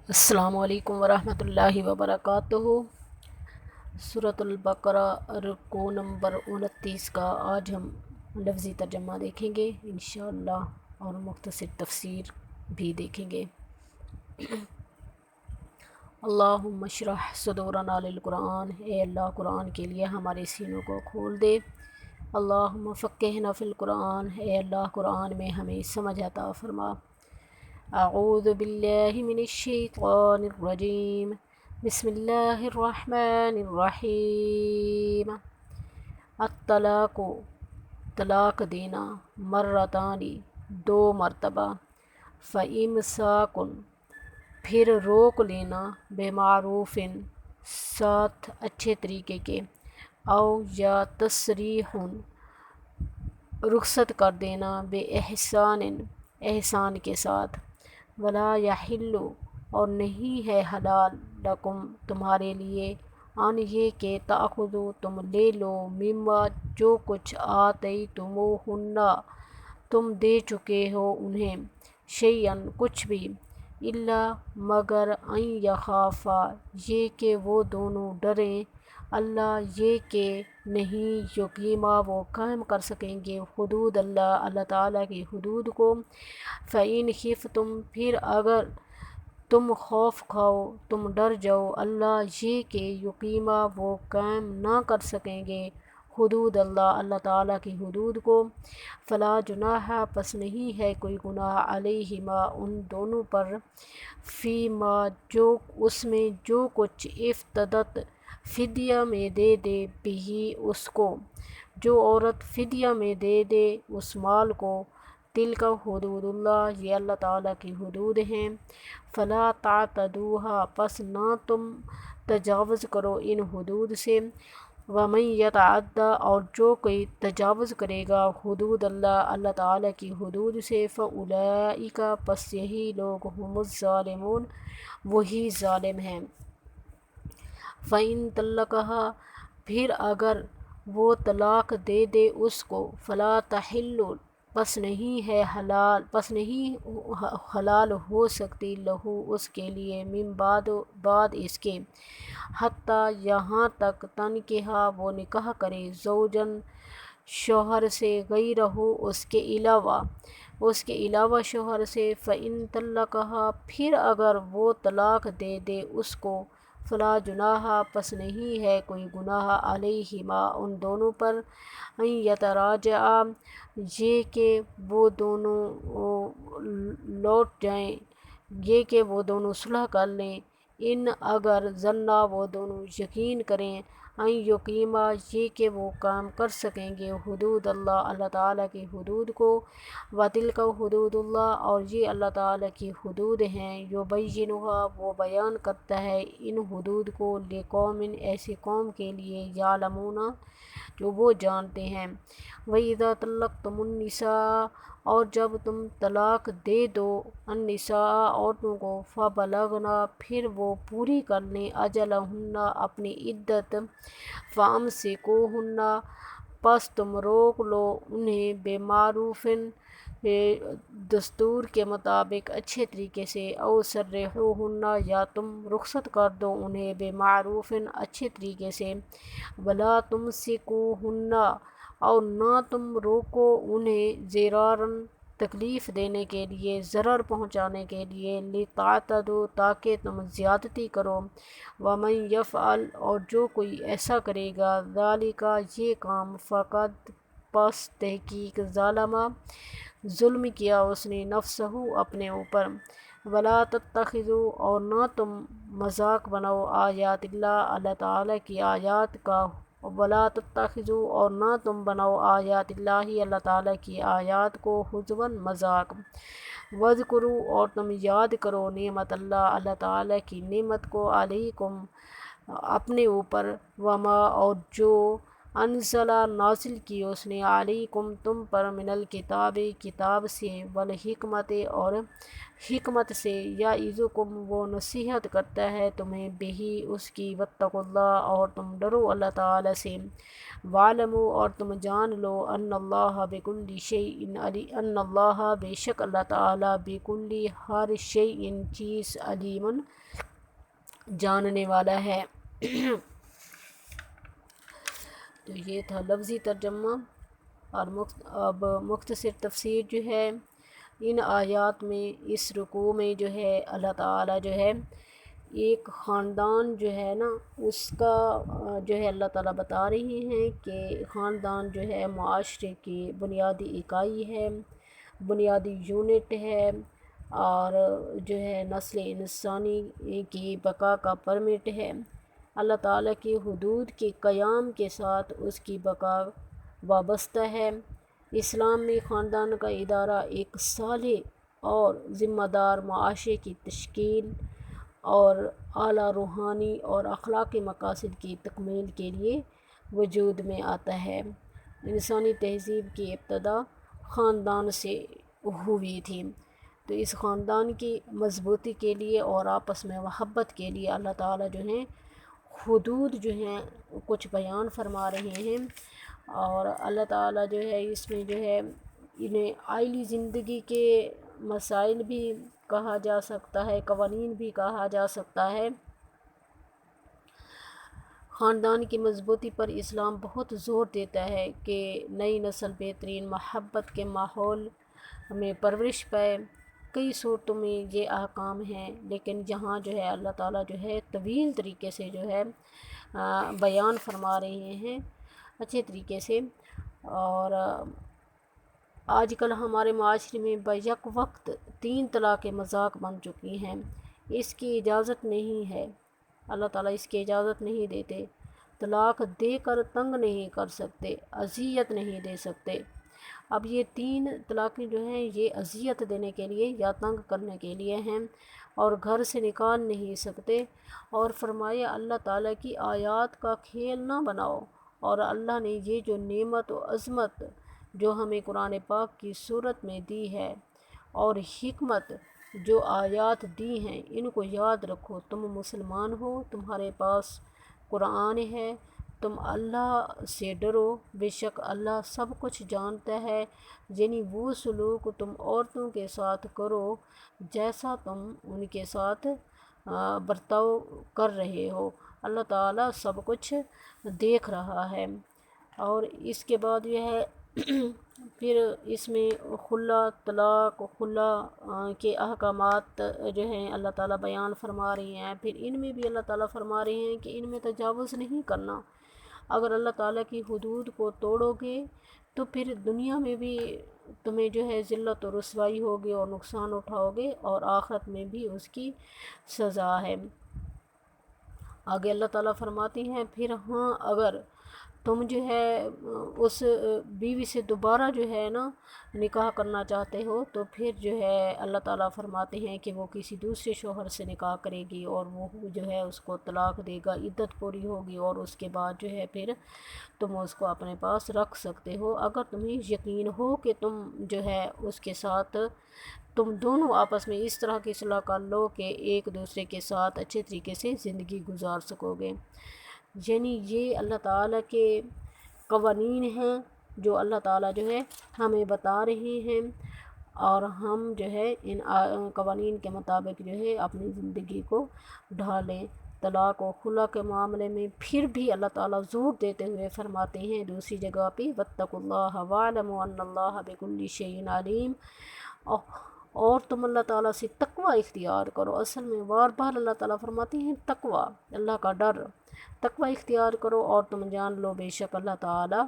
السلام علیکم ورحمۃ اللہ وبرکاتہ۔ سورۃ البقرہ رکوع نمبر 29 کا آج ہم لفظی ترجمہ دیکھیں گے انشاءاللہ، اور مختصر تفسیر بھی دیکھیں گے۔ اللہم اشرح صدورنا للقرآن، اے اللہ قرآن کے لیے ہمارے سینوں کو کھول دے۔ اللہم فقہنا فی القرآن، اے اللہ قرآن میں ہمیں سمجھ عطا فرما۔ اعوذ باللہ من الشیطان الرجیم، بسم اللہ الرحمن الرحیم۔ الطلاق، طلاق دینا، مرتانی، دو مرتبہ، فامساک، پھر روک لینا، بمعروف، ساتھ اچھے طریقے کے، او یا تسریح، رخصت کر دینا، بإحسان، احسان کے ساتھ، ولا یحل، اور نہیں ہے حلال، لکم، تمہارے لیے، ان یہ کہ تأخذوا، تم لے لو، مما، جو کچھ آتیتموہن، تم دے چکے ہو انہیں، شیئن، کچھ بھی، الا، مگر، ان یخافا، یہ کہ وہ دونوں ڈریں، اللہ، یہ کہ نہیں، یقیما، وہ قائم کر سکیں گے، حدود اللہ، اللہ تعالیٰ کی حدود کو، فإن خفتم، پھر اگر تم خوف کھاؤ، تم ڈر جاؤ، اللہ، یہ کہ یقیما، وہ قائم نہ کر سکیں گے، حدود اللہ، اللہ تعالیٰ کی حدود کو، فلا جناح، پس نہیں ہے کوئی گناہ، علیہما، ان دونوں پر، فیما، جو اس میں، جو کچھ، افتدت، فدیہ میں دے دے، بھی، اس کو، جو عورت فدیہ میں دے دے اس مال کو، تلک حدود اللہ، یہ اللہ تعالیٰ کی حدود ہیں، فلا تعتدوها، پس نہ تم تجاوز کرو ان حدود سے، ومن یتعدی، اور جو کوئی تجاوز کرے گا حدود اللہ، اللہ تعالیٰ کی حدود سے، فاولئک، پس یہی لوگ، هم الظالمون، وہی ظالم ہیں۔ فإن طلقها، پھر اگر وہ طلاق دے دے اس کو، فلا تحل، پس نہیں ہے حلال، پس نہیں حلال ہو سکتی، لہو، اس کے لیے، من بعد اس کے، حتیٰ، یہاں تک، تنکحہ، وہ نکاح کرے، زوجن، شوہر سے، غیرہ، اس کے علاوہ شوہر سے، فإن طلقها، پھر اگر وہ طلاق دے دے اس کو، فلا جناح، پس نہیں ہے کوئی گناہ، علیہما، ان دونوں پر، ان یتراجعا، یہ کہ وہ دونوں لوٹ جائیں، یہ کہ وہ دونوں صلح کر لیں، ان، اگر، ظنا، وہ دونوں یقین کریں، ان یقیما، یہ کہ وہ قائم کر سکیں گے، حدود اللہ، اللہ تعالیٰ کی حدود کو، وتلک حدود اللہ، اور یہ اللہ تعالیٰ کی حدود ہیں، یبینھا، وہ بیان کرتا ہے ان حدود کو، لقوم، ایسی قوم کے لیے، یعلمون، جو وہ جانتے ہیں۔ وَإِذَا طَلَّقْتُمُ النِّسَاءَ، اور جب تم طلاق دے دو، النساء، عورتوں کو، فبلغن، پھر وہ پوری کر لیں، اجلہن، اپنی عدت، فامسکوہن، پس تم روک لو انہیں، بمعروف، دستور کے مطابق، اچھے طریقے سے، او سرحوہن، یا تم رخصت کر دو انہیں، بمعروف، اچھے طریقے سے، ولا تمسکوہن، اور نہ تم روکو انہیں، ضرارا، تکلیف دینے کے لیے، ضرر پہنچانے کے لیے، لتعتدوا، تاکہ تم زیادتی کرو، ومن یفعل، اور جو کوئی ایسا کرے گا، ذالک، یہ کام، فقد، پس تحقیق، ظلم، ظلم کیا اس نے، نفسہ، اپنے اوپر، ولا تتخذوا، اور نہ تم مذاق بناؤ، آیات اللہ، اللہ تعالیٰ کی آیات کا، ولا تتخذوا، اور نہ تم بناؤ، آیات اللہ، اللہ تعالیٰ کی آیات کو، ہزوا، مذاق، واذکروا، اور تم یاد کرو، نعمت اللہ، اللہ تعالیٰ کی نعمت کو، علیکم، اپنے اوپر، وما، اور جو، انزلہ نازل کی اس نے علیکم تم پر من الکتاب کتاب سے والحکمت اور حکمت سے یعظکم وہ نصیحت کرتا ہے تمہیں بہی اس کی واتقوا اللہ اور تم ڈرو اللہ تعالیٰ سے وعلموا اور تم جان لو ان اللہ بکل شیء علی ان اللہ بے شک اللہ تعالیٰ بکل ہر شیء چیز علیم جاننے والا ہے۔ تو یہ تھا لفظی ترجمہ، اور اب مختصر تفسیر جو ہے ان آیات میں، اس رکوع میں جو ہے اللہ تعالیٰ جو ہے ایک خاندان جو ہے نا اس کا جو ہے اللہ تعالیٰ بتا رہے ہیں کہ خاندان جو ہے معاشرے کی بنیادی اکائی ہے، بنیادی یونٹ ہے، اور جو ہے نسل انسانی کی بقا کا پرمٹ ہے۔ اللہ تعالیٰ کی حدود کے قیام کے ساتھ اس کی بقا وابستہ ہے۔ اسلام میں خاندان کا ادارہ ایک صالح اور ذمہ دار معاشرے کی تشکیل اور اعلیٰ روحانی اور اخلاقی مقاصد کی تکمیل کے لیے وجود میں آتا ہے۔ انسانی تہذیب کی ابتدا خاندان سے ہوئی تھی، تو اس خاندان کی مضبوطی کے لیے اور آپس میں محبت کے لیے اللہ تعالیٰ جو ہیں حدود جو ہیں کچھ بیان فرما رہے ہیں، اور اللہ تعالیٰ جو ہے اس میں جو ہے انہیں عائلی زندگی کے مسائل بھی کہا جا سکتا ہے، قوانین بھی کہا جا سکتا ہے۔ خاندان کی مضبوطی پر اسلام بہت زور دیتا ہے کہ نئی نسل بہترین محبت کے ماحول میں پرورش پائے۔ کئی صورتوں میں یہ احکام ہیں، لیکن یہاں جو ہے اللہ تعالیٰ جو ہے طویل طریقے سے جو ہے بیان فرما رہے ہیں اچھے طریقے سے۔ اور آج کل ہمارے معاشرے میں بیک وقت 3 طلاقیں مذاق بن چکی ہیں، اس کی اجازت نہیں ہے، اللہ تعالیٰ اس کی اجازت نہیں دیتے۔ طلاق دے کر تنگ نہیں کر سکتے، اذیت نہیں دے سکتے۔ اب یہ 3 طلاقیں جو ہیں یہ اذیت دینے کے لیے یا تنگ کرنے کے لیے ہیں، اور گھر سے نکال نہیں سکتے۔ اور فرمایا اللہ تعالیٰ کی آیات کا کھیل نہ بناؤ، اور اللہ نے یہ جو نعمت و عظمت جو ہمیں قرآن پاک کی صورت میں دی ہے اور حکمت جو آیات دی ہیں ان کو یاد رکھو۔ تم مسلمان ہو، تمہارے پاس قرآن ہے، تم اللہ سے ڈرو، بے شک اللہ سب کچھ جانتا ہے۔ یعنی وہ سلوک تم عورتوں کے ساتھ کرو جیسا تم ان کے ساتھ برتاؤ کر رہے ہو، اللہ تعالیٰ سب کچھ دیکھ رہا ہے۔ اور اس کے بعد یہ ہے پھر اس میں خلا، طلاق، خلا کے احکامات جو ہیں اللہ تعالیٰ بیان فرما رہی ہیں۔ پھر ان میں بھی اللہ تعالیٰ فرما رہے ہیں کہ ان میں تجاوز نہیں کرنا۔ اگر اللہ تعالیٰ کی حدود کو توڑو گے تو پھر دنیا میں بھی تمہیں جو ہے ذلت و رسوائی ہوگی اور نقصان اٹھاؤ گے، اور آخرت میں بھی اس کی سزا ہے۔ آگے اللہ تعالیٰ فرماتی ہیں پھر ہاں اگر تم جو ہے اس بیوی سے دوبارہ جو ہے نا نکاح کرنا چاہتے ہو تو پھر جو ہے اللہ تعالیٰ فرماتے ہیں کہ وہ کسی دوسرے شوہر سے نکاح کرے گی، اور وہ جو ہے اس کو طلاق دے گا، عدت پوری ہوگی، اور اس کے بعد جو ہے پھر تم اس کو اپنے پاس رکھ سکتے ہو اگر تمہیں یقین ہو کہ تم جو ہے اس کے ساتھ تم دونوں آپس میں اس طرح کی صلاح کر لو کہ ایک دوسرے کے ساتھ اچھے طریقے سے زندگی گزار سکو گے۔ یعنی یہ اللہ تعالیٰ کے قوانین ہیں جو اللہ تعالیٰ جو ہے ہمیں بتا رہے ہیں، اور ہم جو ہے ان قوانین کے مطابق جو ہے اپنی زندگی کو ڈھالیں۔ طلاق و خلا کے معاملے میں پھر بھی اللہ تعالیٰ زور دیتے ہوئے فرماتے ہیں دوسری جگہ پہ واتقوا اللہ واعلموا ان اللہ بکل شیء علیم، اور تم اللہ تعالیٰ سے تقوی اختیار کرو۔ اصل میں بار بار اللہ تعالیٰ فرماتے ہیں تقوی، اللہ کا ڈر، تقوی اختیار کرو، اور تم جان لو بے شک اللہ تعالیٰ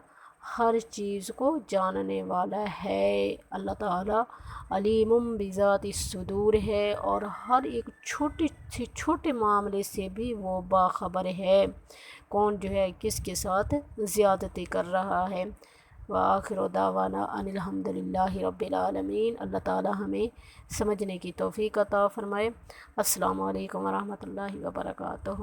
ہر چیز کو جاننے والا ہے۔ اللہ تعالیٰ علیم بذات الصدور ہے، اور ہر ایک چھوٹے سے چھوٹے معاملے سے بھی وہ باخبر ہے، کون جو ہے کس کے ساتھ زیادتی کر رہا ہے۔ وآخر دعوانا ان الحمد للہ رب العالمین۔ اللہ تعالیٰ ہمیں سمجھنے کی توفیق عطا فرمائے۔ السلام علیکم ورحمۃ اللہ وبرکاتہ۔